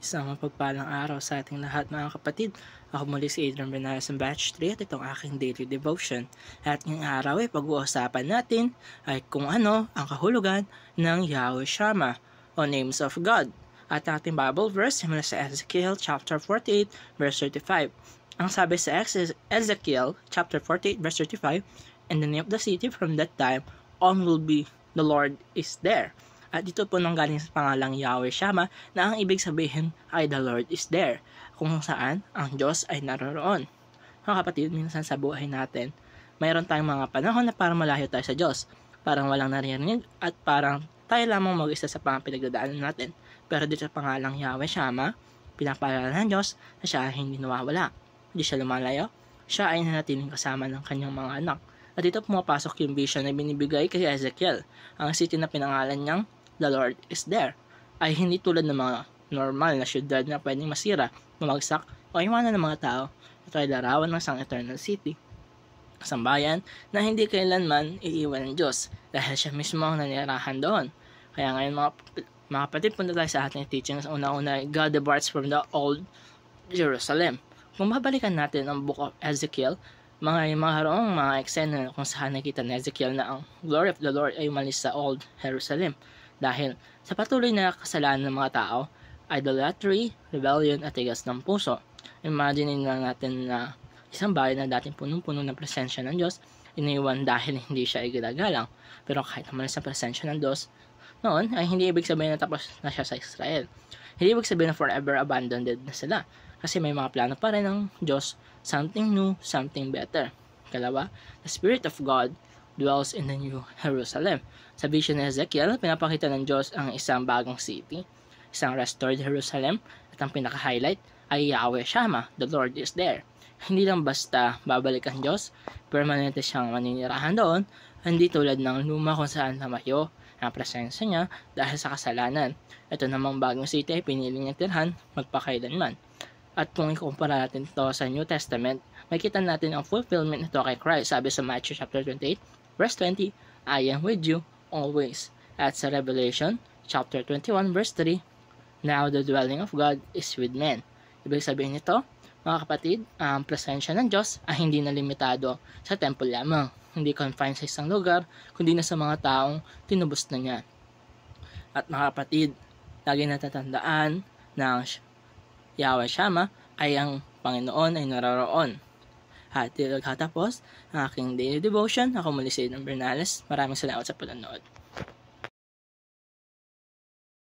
Isang mapagpalang araw sa ating lahat mga kapatid. Ako muli si Adrian Bernales ng Batch 3 at itong aking daily devotion. At ngayong araw ay pag-uusapan natin ay kung ano ang kahulugan ng Yahweh Shammah o Names of God. At ating Bible verse mula sa Ezekiel chapter 48 verse 35. Ang sabi sa Ezekiel chapter 48 verse 35, "And the name of the city from that time on will be the Lord is there." At dito po nanggaling sa pangalang Yahweh Shammah na ang ibig sabihin ay the Lord is there, kung saan ang Diyos ay naroroon. Mga kapatid, minsan sa buhay natin, mayroon tayong mga panahon na parang malayo tayo sa Diyos, parang walang naririnig at parang tayo lamang mag-isa sa mga pinagdadaanan natin. Pero dito sa pangalang Yahweh Shammah, pinapaalala ng Diyos na siya ay hindi nawawala, hindi siya lumalayo, siya ay nanatiling kasama ng kanyang mga anak. At dito pumapasok yung vision na binibigay kay Ezekiel, ang city na pinangalan niyang the Lord is there, ay hindi tulad ng mga normal na syudad na pwedeng masira, mamagsak o iwanan ng mga tao. Ito ay larawan ng isang eternal city, isang bayan na hindi kailanman iiwan ng Diyos dahil siya mismo ang nanirahan doon. Kaya ngayon mga kapatid, punta tayo sa ating teachings. Una-una, God departs from the old Jerusalem. Kung babalikan natin ang book of Ezekiel, mga eksena kung saan nakita ni Ezekiel na ang glory of the Lord ay umalis sa old Jerusalem. Dahil sa patuloy na kasalanan ng mga tao, idolatry, rebellion at tigas ng puso. Imagine lang natin na isang bayan na dating punong-puno ng presensya ng Diyos, iniwan dahil hindi siya igagalang. Pero kahit naman sa presensya ng Diyos, noon ay hindi ibig sabihin na tapos na siya sa Israel. Hindi ibig sabihin na forever abandoned na sila. Kasi may mga plano pa rin ng Diyos, something new, something better. Kalawa, the Spirit of God dwells in the New Jerusalem. Sa vision ni Ezekiel, pinapakita ng Diyos ang isang bagong city, isang restored Jerusalem, at ang pinaka-highlight ay Yahweh Shammah, the Lord is there. Hindi lang basta babalik ang Diyos, permanente siyang maninirahan doon, hindi tulad ng luma kung saan namayo ang presensya niya dahil sa kasalanan. Ito namang bagong city ay pinili niya tirhan magpakailanman. At kung ikumpara natin ito sa New Testament, makita natin ang fulfillment nito kay Christ. Sabi sa Matthew chapter 28, verse 20, "I am with you always." At sa Revelation chapter 21, verse 3, "Now the dwelling of God is with men." Ibig sabihin nito, mga kapatid, ang presensya ng Diyos ay hindi na limitado sa temple lamang. Hindi confined sa isang lugar, kundi na sa mga taong tinubos na niya. At mga kapatid, lagi natatandaan na Yahweh Shammah ay ang Panginoon ay naroroon. At dito nagtatapos ang aking daily devotion. Ako muli si Adrian Bernales. Maraming salamat sa panonood.